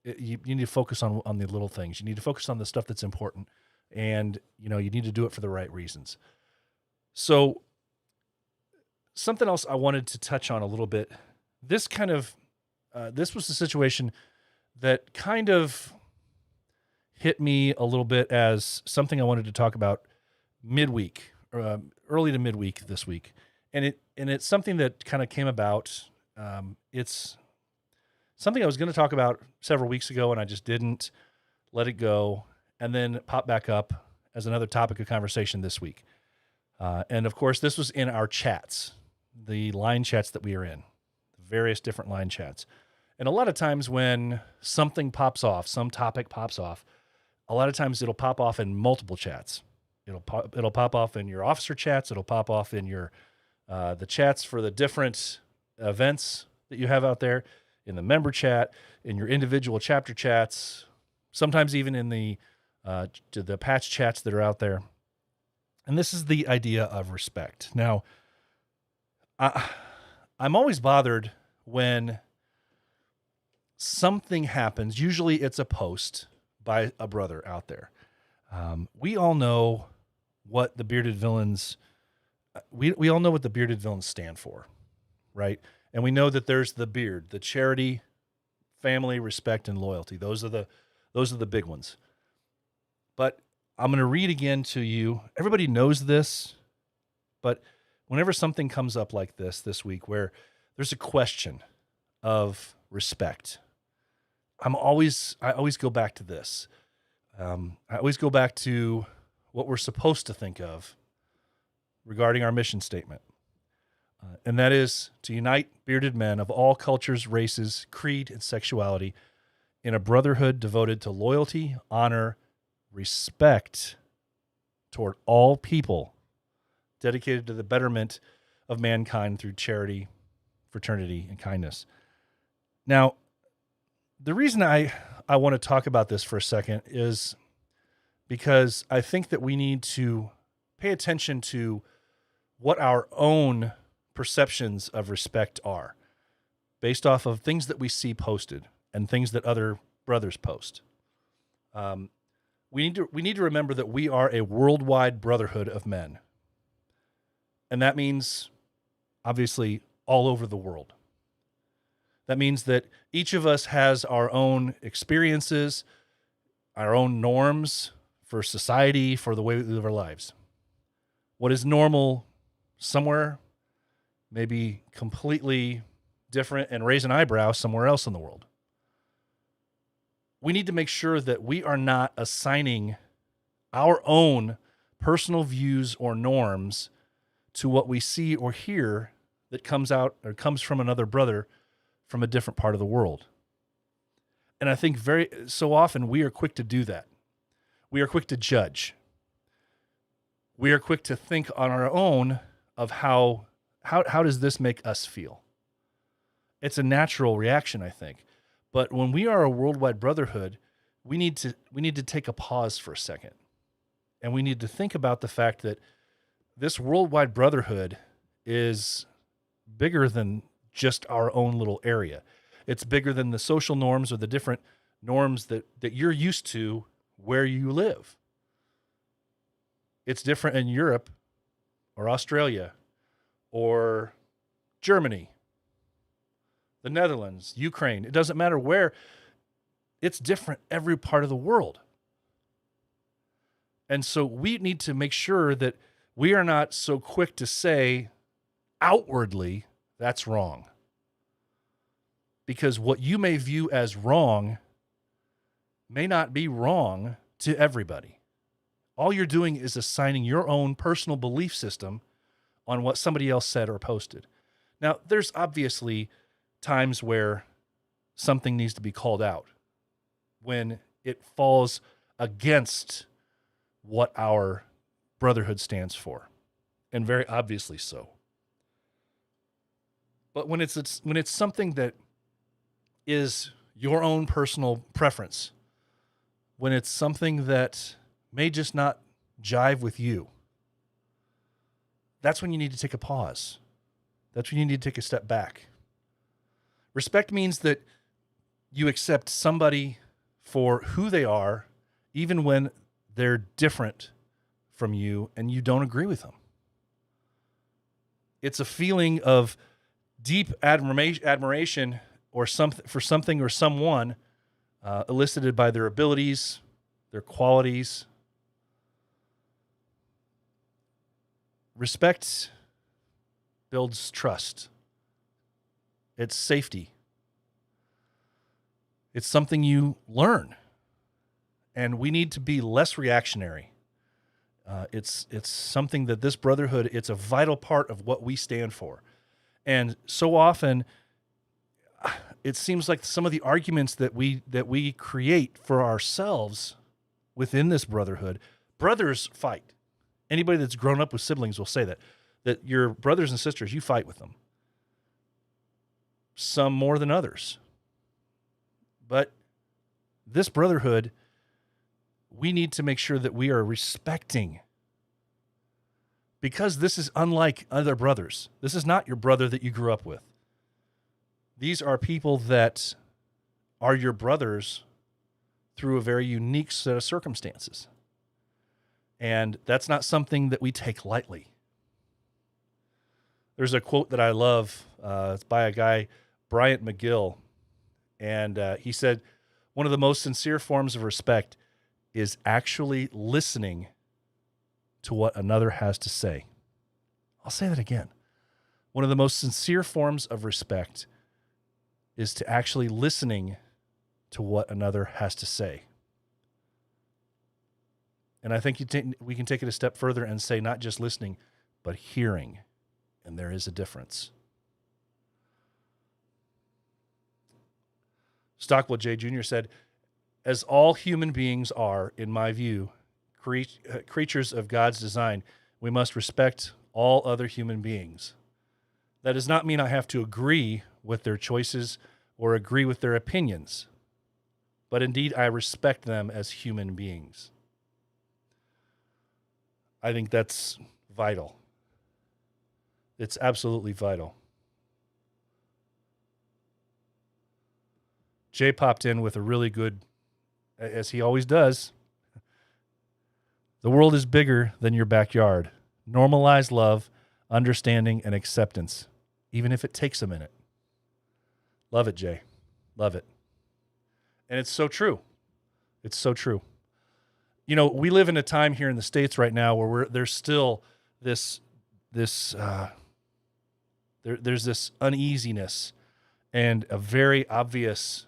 you need to focus on the little things. You need to focus on the stuff that's important, and you know, you need to do it for the right reasons. So something else I wanted to touch on a little bit. This was the situation that kind of hit me a little bit as something I wanted to talk about midweek, early to midweek this week, and it's something that kind of came about. It's something I was going to talk about several weeks ago, and I just didn't let it go, and then it popped back up as another topic of conversation this week. And of course, this was in our chats, the line chats that we are in, various different line chats. And a lot of times when something pops off, some topic pops off, a lot of times it'll pop off in multiple chats. It'll pop off in your officer chats. It'll pop off in your the chats for the different events that you have out there, in the member chat, in your individual chapter chats, sometimes even in the patch chats that are out there. And this is the idea of respect. Now, I'm always bothered when something happens. Usually it's a post by a brother out there. We all know what the bearded villains, we all know what the bearded villains stand for, right? And we know that there's the beard, the charity, family, respect, and loyalty. Those are the big ones. But I'm going to read again to you. Everybody knows this, but whenever something comes up like this week, where there's a question of respect, I always go back to this. I always go back to what we're supposed to think of regarding our mission statement. And that is to unite bearded men of all cultures, races, creed, and sexuality in a brotherhood devoted to loyalty, honor, respect toward all people, dedicated to the betterment of mankind through charity, fraternity, and kindness. Now, the reason I want to talk about this for a second is because I think that we need to pay attention to what our own perceptions of respect are based off of things that we see posted and things that other brothers post. We need to remember that we are a worldwide brotherhood of men. And that means, obviously, all over the world. That means that each of us has our own experiences, our own norms for society, for the way we live our lives. What is normal somewhere may be completely different and raise an eyebrow somewhere else in the world. We need to make sure that we are not assigning our own personal views or norms to what we see or hear that comes out or comes from another brother from a different part of the world. And I think very so often we are quick to do that. We are quick to judge. We are quick to think on our own of how does this make us feel? It's a natural reaction, I think. But when we are a worldwide brotherhood, we need to take a pause for a second. And we need to think about the fact that this worldwide brotherhood is bigger than just our own little area. It's bigger than the social norms or the different norms that you're used to where you live. It's different in Europe or Australia or Germany, the Netherlands, Ukraine. It doesn't matter where. It's different every part of the world. And so we need to make sure that we are not so quick to say outwardly, that's wrong. Because what you may view as wrong may not be wrong to everybody. All you're doing is assigning your own personal belief system on what somebody else said or posted. Now, there's obviously times where something needs to be called out, when it falls against what our brotherhood stands for, and very obviously so. But when it's something that is your own personal preference, when it's something that may just not jive with you, that's when you need to take a pause. That's when you need to take a step back. Respect means that you accept somebody for who they are, even when they're different from you and you don't agree with them. It's a feeling of deep admiration or for something or someone elicited by their abilities, their qualities. Respect builds trust. It's safety. It's something you learn. And we need to be less reactionary. It's something that this brotherhood, it's a vital part of what we stand for. And so often, it seems like some of the arguments that we create for ourselves within this brotherhood, brothers fight. Anybody that's grown up with siblings will say that your brothers and sisters, you fight with them. Some more than others. But this brotherhood, we need to make sure that we are respecting, because this is unlike other brothers. This is not your brother that you grew up with. These are people that are your brothers through a very unique set of circumstances. And that's not something that we take lightly. There's a quote that I love. It's by a guy, Bryant McGill. And he said, one of the most sincere forms of respect is actually listening to what another has to say. I'll say that again. One of the most sincere forms of respect is to actually listening to what another has to say. And I think we can take it a step further and say not just listening, but hearing. And there is a difference. Stockwell J. Jr. said, as all human beings are, in my view, creatures of God's design, we must respect all other human beings. That does not mean I have to agree with their choices or agree with their opinions, but indeed I respect them as human beings. I think that's vital. It's absolutely vital. Jay popped in with a really good, as he always does. The world is bigger than your backyard. Normalize love, understanding, and acceptance, even if it takes a minute. Love it, Jay. Love it. And it's so true. It's so true. You know, we live in a time here in the States right now where there's still there's this uneasiness and a very obvious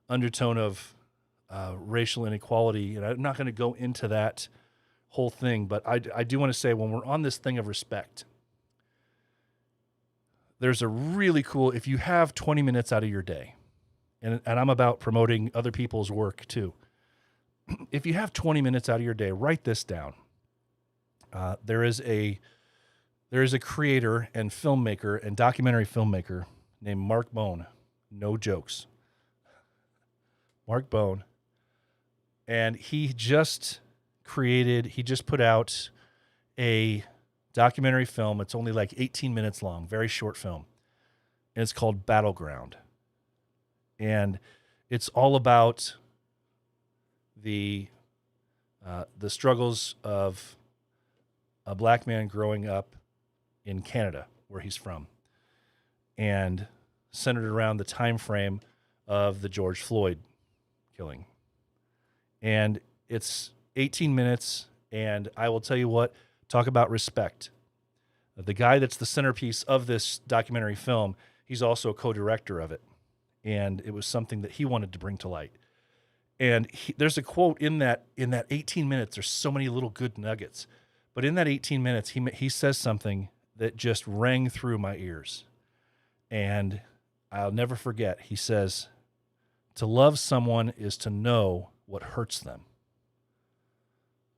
undertone of racial inequality. And I'm not going to go into that whole thing, but I do want to say, when we're on this thing of respect, there's a really cool, if you have 20 minutes out of your day, and I'm about promoting other people's work too. If you have 20 minutes out of your day, write this down. There is a creator and filmmaker and documentary filmmaker named Mark Bone. No jokes. Mark Bone. And he just put out a documentary film. It's only like 18 minutes long, very short film. And it's called Battleground. And it's all about the struggles of a black man growing up in Canada, where he's from, and centered around the time frame of the George Floyd killing. And it's 18 minutes, and I will tell you what, talk about respect. The guy that's the centerpiece of this documentary film, he's also a co-director of it, and it was something that he wanted to bring to light. And there's a quote in that 18 minutes. There's so many little good nuggets. But in that 18 minutes, he says something that just rang through my ears. And I'll never forget. He says, to love someone is to know what hurts them.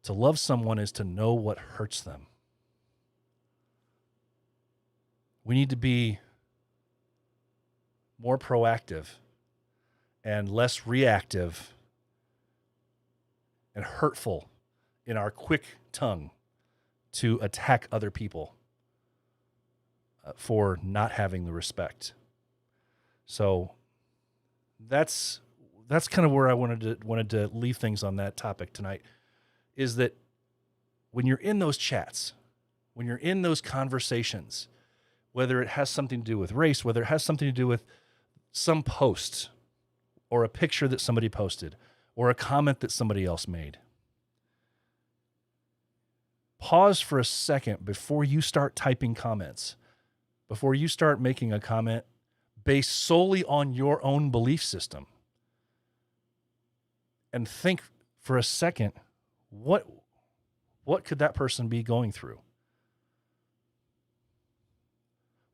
To love someone is to know what hurts them. We need to be more proactive and less reactive and hurtful in our quick tongue to attack other people for not having the respect. So that's kind of where I wanted to leave things on that topic tonight, is that when you're in those chats, when you're in those conversations, whether it has something to do with race, whether it has something to do with some post or a picture that somebody posted or a comment that somebody else made, pause for a second before you start typing comments, before you start making a comment based solely on your own belief system, and think for a second, what could that person be going through?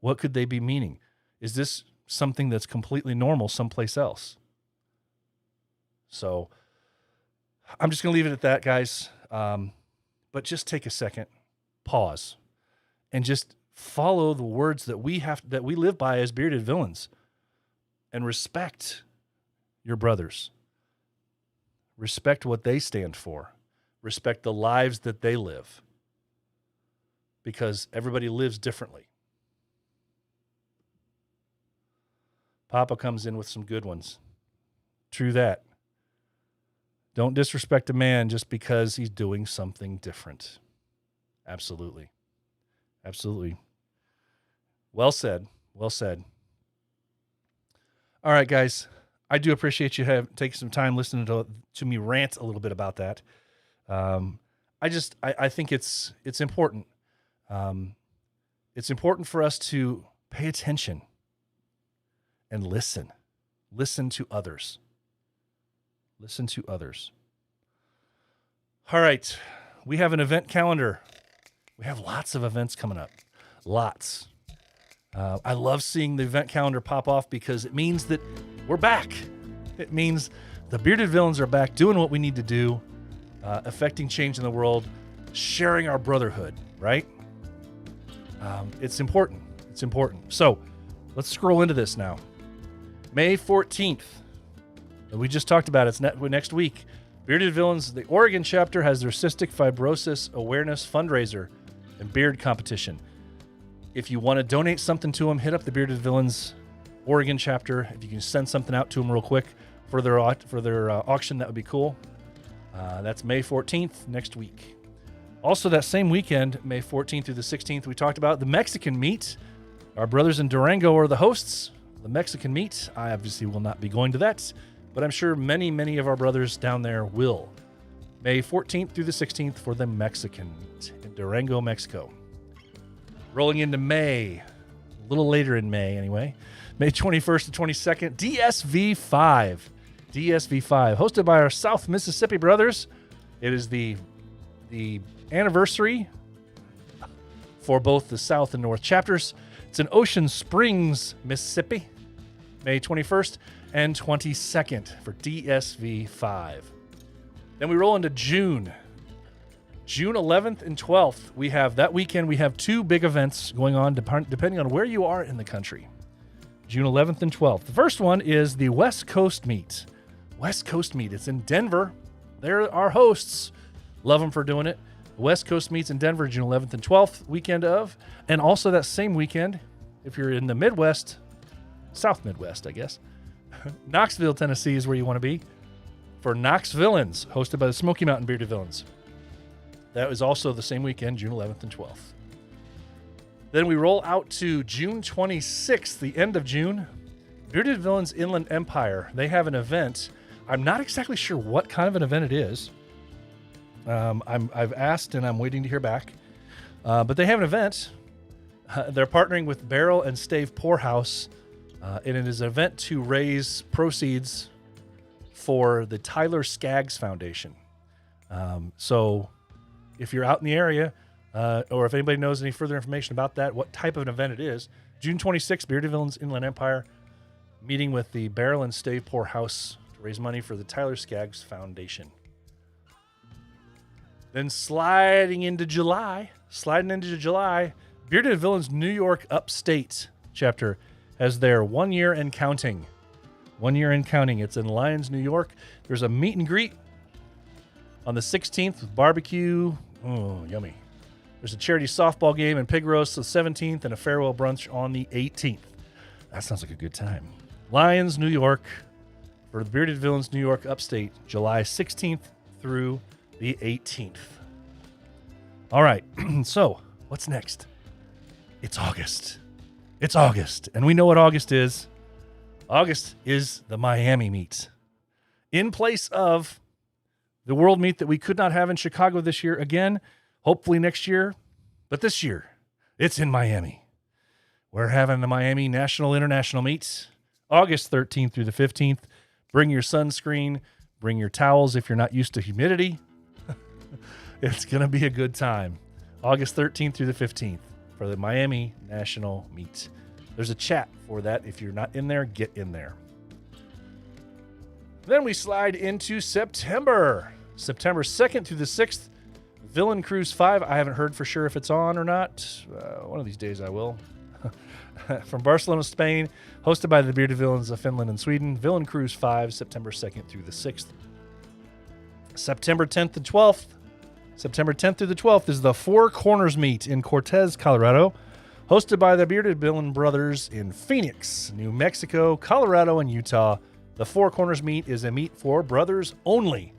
What could they be meaning? Is this something that's completely normal someplace else? So I'm just going to leave it at that, guys. But just take a second, pause, and just follow the words that we live by as bearded villains, and respect your brothers. Respect what they stand for. Respect the lives that they live, because everybody lives differently. Papa comes in with some good ones. True that. Don't disrespect a man just because he's doing something different. Absolutely. Absolutely. Well said. Well said. All right, guys. I do appreciate you taking some time listening to me rant a little bit about that. I think it's important. It's important for us to pay attention and listen. Listen to others. Listen to others. All right. We have an event calendar. We have lots of events coming up. Lots. I love seeing the event calendar pop off because it means that we're back. It means the Bearded Villains are back doing what we need to do, affecting change in the world, sharing our brotherhood, right? It's important. It's important. So let's scroll into this now. May 14th. We just talked about it. It's next week. Bearded Villains, the Oregon chapter, has their Cystic Fibrosis Awareness Fundraiser and Beard Competition. If you want to donate something to them, hit up the Bearded Villains Oregon chapter. If you can send something out to them real quick for their auction, that would be cool. That's May 14th, next week. Also, that same weekend, May 14th through the 16th, we talked about the Mexican meet. Our brothers in Durango are the hosts. The Mexican meet. I obviously will not be going to that, but I'm sure many, many of our brothers down there will. May 14th through the 16th for the Mexican meet in Durango, Mexico. Rolling into May, a little later in May anyway, May 21st to 22nd, DSV5. DSV5, hosted by our South Mississippi brothers. It is the anniversary for both the South and North chapters. It's in Ocean Springs, Mississippi, May 21st and 22nd for DSV5. Then we roll into June. June 11th and 12th, that weekend we have two big events going on depending on where you are in the country. June 11th and 12th. The first one is the West Coast Meet. West Coast Meet. It's in Denver. They're our hosts. Love them for doing it. West Coast Meets in Denver, June 11th and 12th, weekend of. And also that same weekend, if you're in the Midwest, South Midwest, I guess, Knoxville, Tennessee is where you want to be for Knox Villains, hosted by the Smoky Mountain Bearded Villains. That was also the same weekend, June 11th and 12th. Then we roll out to June 26th, the end of June. Bearded Villains Inland Empire. They have an event. I'm not exactly sure what kind of an event it is. I've asked and I'm waiting to hear back. But they have an event. They're partnering with Barrel and Stave Poorhouse. And it is an event to raise proceeds for the Tyler Skaggs Foundation. So if you're out in the area, or if anybody knows any further information about that, what type of an event it is, June 26th, Bearded Villains Inland Empire, meeting with the Barrel and Stave Poorhouse to raise money for the Tyler Skaggs Foundation. Then sliding into July, Bearded Villains New York Upstate chapter has their 1 year and counting. 1 year and counting. It's in Lyons, New York. There's a meet and greet on the 16th with barbecue. Oh, yummy. There's a charity softball game and pig roast the 17th and a farewell brunch on the 18th. That sounds like a good time. Lions, New York, for the Bearded Villains, New York, upstate, July 16th through the 18th. All right, so what's next? It's August. It's August, and we know what August is. August is the Miami meet. In place of the world meet that we could not have in Chicago this year again, hopefully next year, but this year, it's in Miami. We're having the Miami National International meets, August 13th through the 15th. Bring your sunscreen, bring your towels if you're not used to humidity. It's going to be a good time. August 13th through the 15th for the Miami National meet. There's a chat for that. If you're not in there, get in there. Then we slide into September. September 2nd through the 6th, Villain Cruise 5. I haven't heard for sure if it's on or not. One of these days I will. From Barcelona, Spain, hosted by the Bearded Villains of Finland and Sweden. Villain Cruise 5, September 2nd through the 6th. September 10th to 12th. September 10th through the 12th is the Four Corners meet in Cortez, Colorado, hosted by the Bearded Villain Brothers in Phoenix, New Mexico, Colorado, and Utah. The Four Corners meet is a meet for brothers only,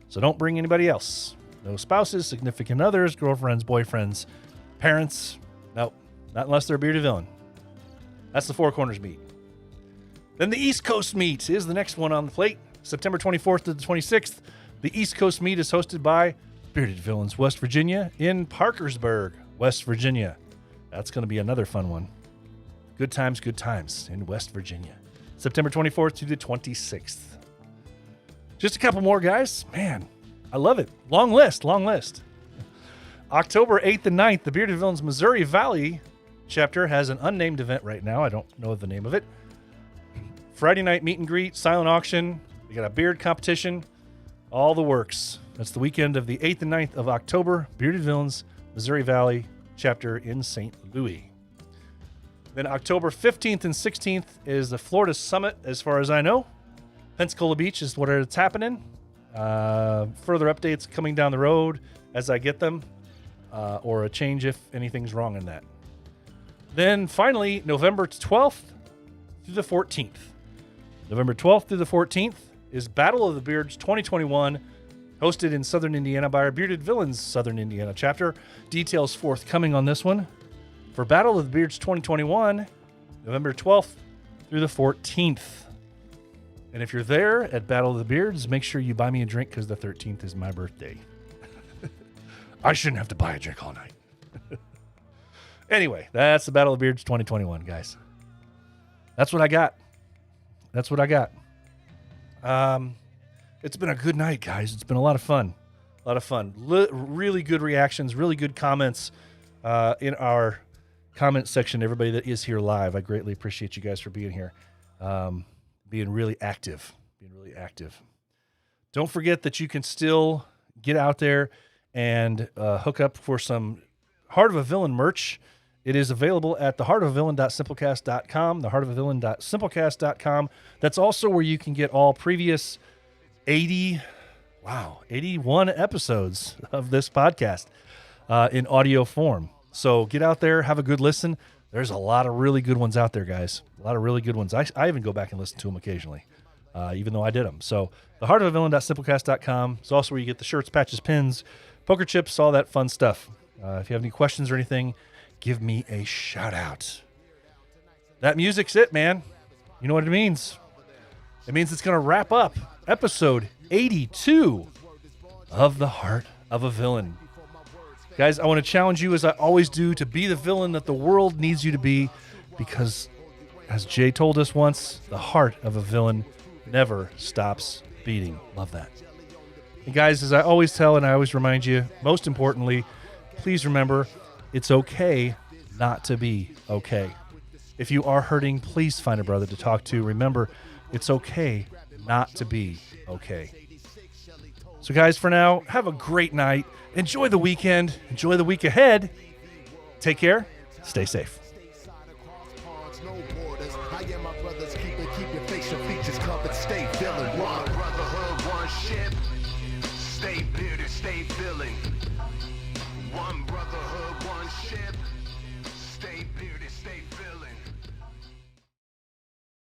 so don't bring anybody else. No spouses, significant others, girlfriends, boyfriends, parents. Nope, not unless they're a Bearded Villain. That's the Four Corners meet. Then the East Coast meet is the next one on the plate. September 24th to the 26th. The East Coast meet is hosted by Bearded Villains West Virginia in Parkersburg, West Virginia. That's going to be another fun one. Good times in West Virginia. September 24th to the 26th. Just a couple more, guys. Man, I love it. Long list. October 8th and 9th, the Bearded Villains Missouri Valley chapter has an unnamed event right now. I don't know the name of it. Friday night meet and greet, silent auction. We got a beard competition. All the works. That's the weekend of the 8th and 9th of October. Bearded Villains Missouri Valley chapter in St. Louis. Then October 15th and 16th is the Florida Summit, as far as I know. Pensacola Beach is where it's happening. Further updates coming down the road as I get them, or a change if anything's wrong in that. Then finally, November 12th through the 14th. November 12th through the 14th is Battle of the Beards 2021, hosted in Southern Indiana by our Bearded Villains Southern Indiana chapter. Details forthcoming on this one. For Battle of the Beards 2021, November 12th through the 14th. And if you're there at Battle of the Beards, make sure you buy me a drink because the 13th is my birthday. I shouldn't have to buy a drink all night. Anyway, that's the Battle of the Beards 2021, guys. That's what I got. It's been a good night, guys. It's been a lot of fun. Really good reactions, really good comments in our comment section. Everybody that is here live, I greatly appreciate you guys for being here, being really active. Don't forget that you can still get out there and hook up for some Heart of a Villain merch. It is available at theheartofavillain.simplecast.com, theheartofavillain.simplecast.com. That's also where you can get all previous 81 episodes of this podcast in audio form. So get out there, have a good listen. There's a lot of really good ones out there, guys. A lot of really good ones. I even go back and listen to them occasionally, even though I did them. So theheartofavillain.simplecast.com is also where you get the shirts, patches, pins, poker chips, all that fun stuff. If you have any questions or anything, give me a shout out. That music's it, man. You know what it means? It means it's going to wrap up episode 82 of The Heart of a Villain. Guys, I want to challenge you, as I always do, to be the villain that the world needs you to be, because, as Jay told us once, the heart of a villain never stops beating. Love that. And guys, as I always tell and I always remind you, most importantly, please remember, it's okay not to be okay. If you are hurting, please find a brother to talk to. Remember, it's okay not to be okay. So guys, for now, have a great night. Enjoy the weekend. Enjoy the week ahead. Take care. Stay safe. Keep your facial features covered, stay villain. One brotherhood, one